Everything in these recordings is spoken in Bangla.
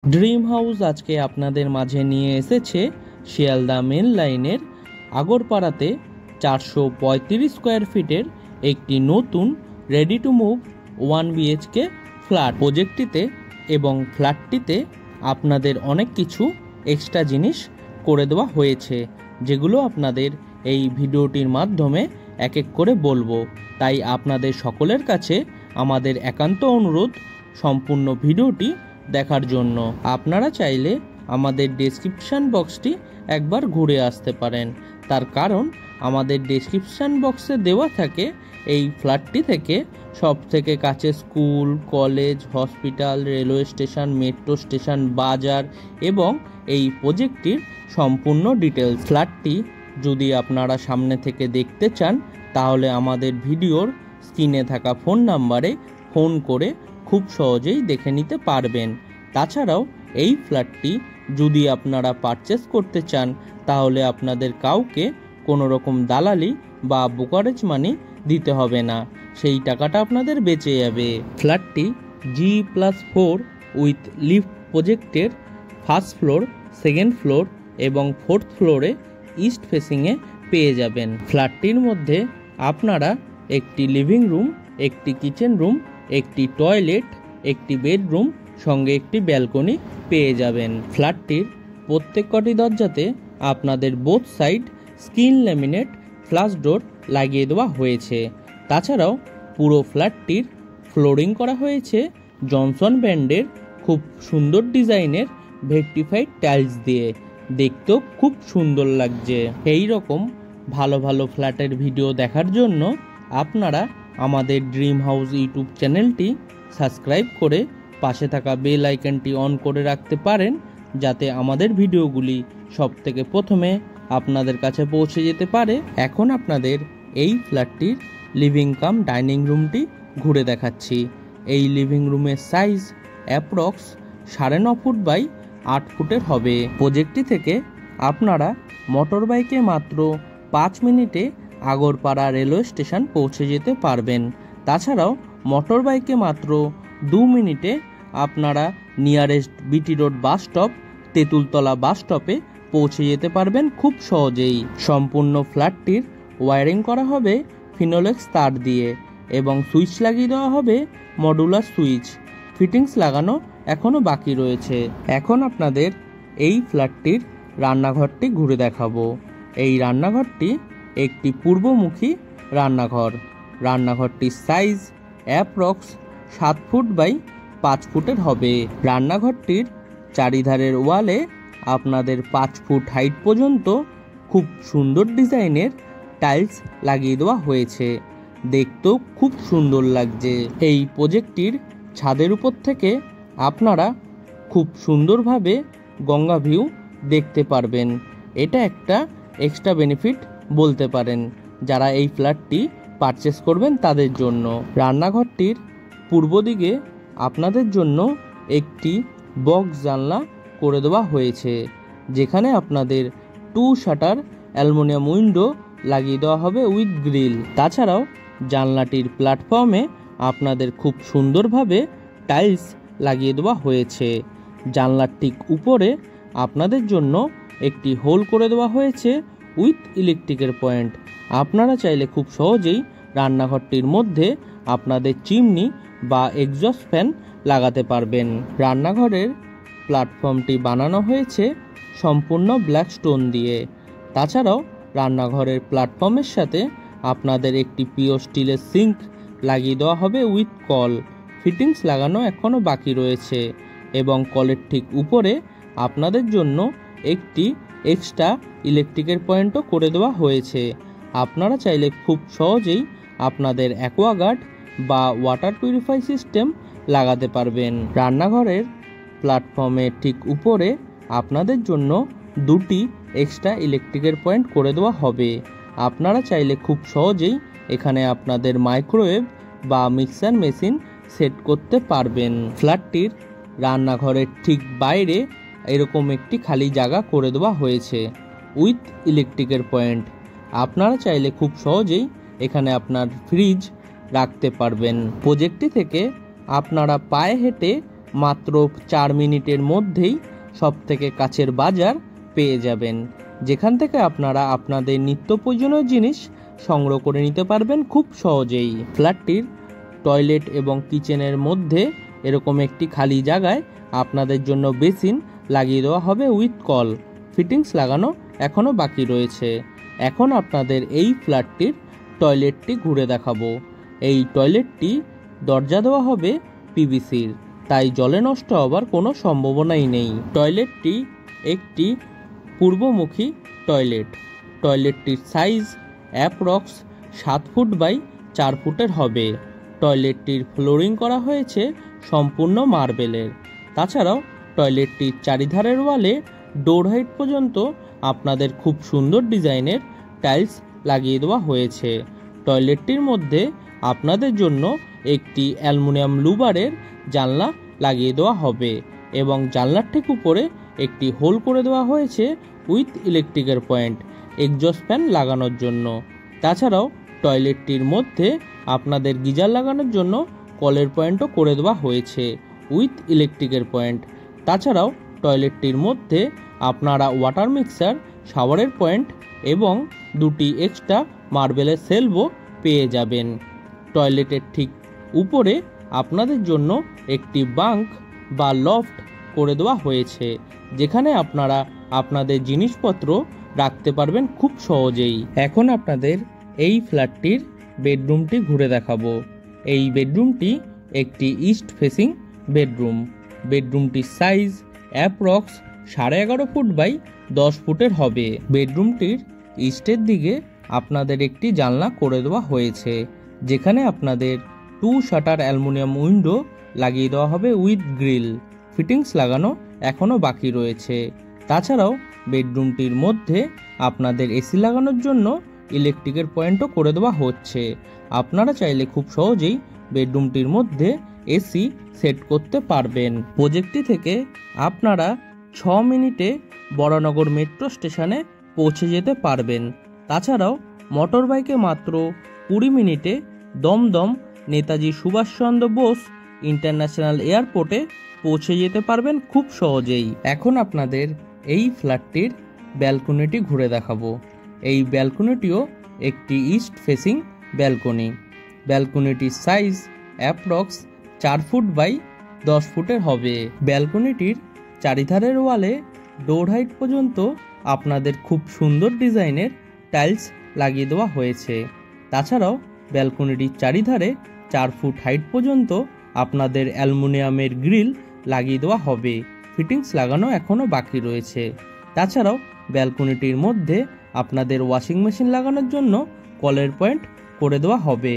ড্রিম হাউস আজকে আপনাদের মাঝে নিয়ে এসেছে শিয়ালদা মেন লাইনের আগরপাড়াতে 435 স্কোয়ার ফিটের একটি নতুন ready to move 1 BHK flat. প্রজেক্টটিতে এবং ফ্ল্যাটটিতে আপনাদের অনেক কিছু এক্সট্রা জিনিস করে দেওয়া হয়েছে, যেগুলো আপনাদের এই ভিডিওটির মাধ্যমে এক এক করে বলবো। তাই আপনাদের সকলের কাছে আমাদের একান্ত অনুরোধ সম্পূর্ণ ভিডিওটি দেখার জন্য। আপনারা চাইলে আমাদের ডেসক্রিপশান বক্সটি একবার ঘুরে আসতে পারেন, তার কারণ আমাদের ডেসক্রিপশান বক্সে দেওয়া থাকে এই ফ্ল্যাটটি থেকে সব থেকে কাছে school, college, hospital, railway station, metro station, বাজার এবং এই প্রজেক্টটির সম্পূর্ণ ডিটেলস। ফ্ল্যাটটি যদি আপনারা সামনে থেকে দেখতে চান তাহলে আমাদের ভিডিওর স্ক্রিনে থাকা ফোন নাম্বারে ফোন করে খুব সহজেই দেখে নিতে পারবেন। তাছাড়াও এই ফ্ল্যাটটি যদি আপনারা পারচেস করতে চান তাহলে আপনাদের কাউকে কোনো রকম দালালি বা ব্রোকারেজ মানি দিতে হবে না, সেই টাকাটা আপনাদের বেঁচে যাবে। ফ্ল্যাটটি G+4 উইথ লিফট প্রজেক্টের ফার্স্ট ফ্লোর, সেকেন্ড ফ্লোর এবং ফোর্থ ফ্লোরে ইস্ট ফেসিংয়ে পেয়ে যাবেন। ফ্ল্যাটটির মধ্যে আপনারা একটি লিভিং রুম, একটি কিচেন রুম, একটি টয়লেট, একটি বেডরুম সঙ্গে একটি ব্যালকনি পেয়ে যাবেন। ফ্ল্যাটটির প্রত্যেক কটি দরজাতে আপনাদের both side screen laminate flush door লাগিয়ে দেওয়া হয়েছে। তাছাড়াও পুরো ফ্ল্যাটটির ফ্লোরিং করা হয়েছে জনসন ব্র্যান্ডের খুব সুন্দর ডিজাইনের ভেট্রিফাইড টাইলস দিয়ে, দেখতেও খুব সুন্দর লাগছে। এই রকম ভালো ভালো ফ্ল্যাটের ভিডিও দেখার জন্য আপনারা আমাদের ড্রিম হাউস ইউটিউব চ্যানেলটি সাবস্ক্রাইব করে পাশে থাকা বেল আইকনটি অন করে রাখতে পারেন, যাতে আমাদের ভিডিওগুলি সব থেকে প্রথমে আপনাদের কাছে পৌঁছে যেতে পারে। এখন আপনাদের এই ফ্ল্যাটটির লিভিং কাম ডাইনিং রুমটি ঘুরে দেখাচ্ছি। এই লিভিং রুমের সাইজ অ্যাপ্রক্স 9.5 ফুট বাই 8 ফুটের হবে। প্রজেক্টটি থেকে আপনারা মোটর বাইকে মাত্র 5 মিনিটে আগরপাড়া রেলওয়ে স্টেশন পৌঁছে যেতে পারবেন। তাছাড়াও মোটর বাইকে মাত্র 2 মিনিটে আপনারা nearest BT road bus stop, Tentultala বাস স্টপে পৌঁছে যেতে পারবেন খুব সহজেই। সম্পূর্ণ ফ্ল্যাটটির ওয়্যারিং করা হবে ফিনোলেক্স তার দিয়ে এবং সুইচ লাগিয়ে দেওয়া হবে মডুলার সুইচ। ফিটিংস লাগানো এখনও বাকি রয়েছে। এখন আপনাদের এই ফ্ল্যাটটির রান্নাঘরটি ঘুরে দেখাবো। এই রান্নাঘরটি একটি পূর্বমুখী রান্নাঘর। রান্নাঘরটির সাইজ অ্যাপ্রক্স 7 ফুট বাই 5 ফুটের হবে। রান্নাঘরটির চারিধারের ওয়ালে আপনাদের 5 ফুট হাইট পর্যন্ত খুব সুন্দর ডিজাইনের টাইলস লাগিয়ে দেওয়া হয়েছে, দেখতেও খুব সুন্দর লাগছে। এই প্রজেক্টটির ছাদের উপর থেকে আপনারা খুব সুন্দরভাবে গঙ্গা ভিউ দেখতে পারবেন। এটা একটা এক্সট্রা বেনিফিট বলতে পারেন যারা এই ফ্ল্যাটটি পারচেস করবেন তাদের জন্য। রান্নাঘরটির পূর্ব দিকে আপনাদের জন্য একটি বক্স জানলা করে দেওয়া হয়েছে, যেখানে আপনাদের 2 শাটার অ্যালুমিনিয়াম উইন্ডো লাগিয়ে দেওয়া হবে উইথ গ্রিল। তাছাড়াও জানলাটির প্ল্যাটফর্মে আপনাদের খুব সুন্দরভাবে টাইলস লাগিয়ে দেওয়া হয়েছে। জানলার ঠিক উপরে আপনাদের জন্য একটি হোল করে দেওয়া হয়েছে উইথ ইলেকট্রিকের পয়েন্ট। আপনারা চাইলে খুব সহজেই রান্নাঘরটির মধ্যে আপনাদের চিমনি বা এক্সস্ট ফ্যান লাগাতে পারবেন। রান্নাঘরের প্ল্যাটফর্মটি বানানো হয়েছে সম্পূর্ণ ব্ল্যাক স্টোন দিয়ে। তাছাড়াও রান্নাঘরের প্ল্যাটফর্মের সাথে আপনাদের একটি পিওর স্টিলের সিঙ্ক লাগিয়ে দেওয়া হবে উইথ কল। ফিটিংস লাগানো এখনও বাকি রয়েছে এবং কলের ঠিক উপরে আপনাদের জন্য একটি এক্সট্রা ইলেকট্রিকের পয়েন্টও করে দেওয়া হয়েছে। আপনারা চাইলে খুব সহজেই আপনাদের অ্যাকোয়াগার্ড বা ওয়াটার পিউরিফাই সিস্টেম লাগাতে পারবেন। রান্নাঘরের প্ল্যাটফর্মের ঠিক উপরে আপনাদের জন্য 2টি এক্সট্রা ইলেকট্রিকের পয়েন্ট করে দেওয়া হবে। আপনারা চাইলে খুব সহজেই এখানে আপনাদের মাইক্রোওয়েভ বা মিক্সার মেশিন সেট করতে পারবেন। ফ্ল্যাটটির রান্নাঘরের ঠিক বাইরে এরকম একটি খালি জায়গা করে দেওয়া হয়েছে উইথ ইলেকট্রিকের পয়েন্ট। আপনারা চাইলে খুব সহজেই এখানে আপনার ফ্রিজ রাখতে পারবেন। প্রজেক্টটি থেকে আপনারা পায়ে হেঁটে মাত্র 4 মিনিটের মধ্যেই সবথেকে কাছের বাজার পেয়ে যাবেন, যেখান থেকে আপনারা আপনাদের নিত্য প্রয়োজনীয় জিনিস সংগ্রহ করে নিতে পারবেন খুব সহজেই। ফ্ল্যাটটির টয়লেট এবং কিচেনের মধ্যে এরকম একটি খালি জায়গায় আপনাদের জন্য বেসিন লাগিয়ে দেওয়া হবে উইথ কল। ফিটিংস লাগানো এখনও বাকি রয়েছে। এখন আপনাদের এই ফ্ল্যাটটির টয়লেটটি ঘুরে দেখাবো। এই টয়লেটটি দরজা দেওয়া হবে পিভিসির, তাই জলে নষ্ট হবার কোনো সম্ভাবনাই নেই। টয়লেটটি একটি পূর্বমুখী টয়লেট। টয়লেটটির সাইজ অ্যাপ্রক্স 7 ফুট বাই 4 ফুটের হবে। টয়লেটটির ফ্লোরিং করা হয়েছে সম্পূর্ণ মার্বেলের। তাছাড়াও টয়লেটটির চারিধারের ওয়ালে ডোর হাইট পর্যন্ত আপনাদের খুব সুন্দর ডিজাইনের টাইলস লাগিয়ে দেওয়া হয়েছে। টয়লেটটির মধ্যে আপনাদের জন্য একটি অ্যালুমিনিয়াম লুবারের জানলা লাগিয়ে দেওয়া হবে এবং জানলার ঠিক উপরে একটি হোল করে দেওয়া হয়েছে উইথ ইলেকট্রিকের পয়েন্ট এক্সজস্ট ফ্যান লাগানোর জন্য। তাছাড়াও টয়লেটটির মধ্যে আপনাদের গিজার লাগানোর জন্য কলের পয়েন্টও করে দেওয়া হয়েছে উইথ ইলেকট্রিকের পয়েন্ট। তাছাড়াও টয়লেটটির মধ্যে আপনারা ওয়াটার মিক্সার, শাওয়ারের পয়েন্ট এবং দুটি এক্সট্রা মার্বেলের সেলভও পেয়ে যাবেন। টয়লেটের ঠিক উপরে আপনাদের জন্য একটি বাঙ্ক বা লফট করে দেওয়া হয়েছে, যেখানে আপনারা আপনাদের জিনিসপত্র রাখতে পারবেন খুব সহজেই। এখন আপনাদের এই ফ্ল্যাটটির বেডরুমটি ঘুরে দেখাবো। এই বেডরুমটি একটি ইস্ট ফেসিং বেডরুম। বেডরুমটির সাইজ অ্যাপ্রক্স 11.5 ফুট বাই 10 ফুটের হবে। বেডরুমটির ইস্টের দিকে আপনাদের একটি জানলা করে দেওয়া হয়েছে, যেখানে আপনাদের 2 শাটার অ্যালুমিনিয়াম উইন্ডো লাগিয়ে দেওয়া হবে উইথ গ্রিল। ফিটিংস লাগানো এখনও বাকি রয়েছে। তাছাড়াও বেডরুমটির মধ্যে আপনাদের এসি লাগানোর জন্য ইলেকট্রিকের পয়েন্টও করে দেওয়া হচ্ছে। আপনারা চাইলে খুব সহজেই বেডরুমটির মধ্যে এসি সেট করতে পারবেন। প্রজেক্টটি থেকে আপনারা 6 মিনিটে বরানগর মেট্রো স্টেশনে পৌঁছে যেতে পারবেন। তাছাড়াও মোটর বাইকে মাত্র 20 মিনিটে দমদম নেতাজি সুভাষচন্দ্র বোস ইন্টারন্যাশনাল এয়ারপোর্টে পৌঁছে যেতে পারবেন খুব সহজেই। এখন আপনাদের এই ফ্ল্যাটটির ব্যালকনিটি ঘুরে দেখাবো। এই ব্যালকনিটিও একটি ইস্ট ফেসিং ব্যালকনি। ব্যালকনিটির সাইজ অ্যাপ্রক্স 4 ফুট বাই 10 ফুটের হবে। ব্যালকনিটির চারিধারের ওয়ালে ডোর হাইট পর্যন্ত আপনাদের খুব সুন্দর ডিজাইনের টাইলস লাগিয়ে দেওয়া হয়েছে। তাছাড়াও ব্যালকনিটির চারিধারে 4 ফুট হাইট পর্যন্ত আপনাদের অ্যালুমিনিয়ামের গ্রিল লাগিয়ে দেওয়া হবে। ফিটিংস লাগানো এখনও বাকি রয়েছে। তাছাড়াও ব্যালকনিটির মধ্যে আপনাদের ওয়াশিং মেশিন লাগানোর জন্য কলের পয়েন্ট করে দেওয়া হবে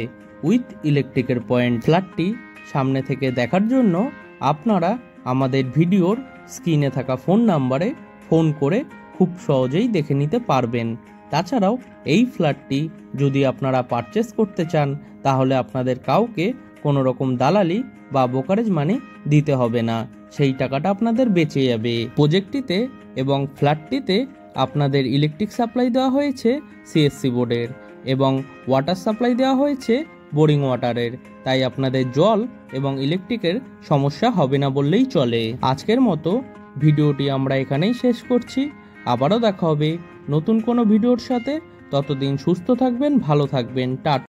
উইথ ইলেকট্রিকের পয়েন্ট। ফ্ল্যাটটি সামনে থেকে দেখার জন্য আপনারা আমাদের ভিডিওর স্ক্রিনে থাকা ফোন নাম্বারে ফোন করে খুব সহজেই দেখে নিতে পারবেন। তাছাড়াও এই ফ্ল্যাটটি যদি আপনারা পারচেস করতে চান, তাহলে আপনাদের কাউকে কোনো রকম দালালি বা ব্রোকারেজ মানি দিতে হবে না, সেই টাকাটা আপনাদের বেঁচে যাবে। প্রজেক্টটিতে এবং ফ্ল্যাটটিতে আপনাদের ইলেকট্রিক সাপ্লাই দেওয়া হয়েছে সিএসসি বোর্ডের এবং ওয়াটার সাপ্লাই দেওয়া হয়েছে বোরিং ওয়াটারের, তাই আপনাদের জল এবং ইলেকট্রিকের সমস্যা হবে না বললেই চলে। আজকের মতো ভিডিওটি আমরা এখানেই শেষ করছি। আবারও দেখা হবে নতুন কোনো ভিডিওর সাথে। ততদিন সুস্থ থাকবেন, ভালো থাকবেন। টাটা।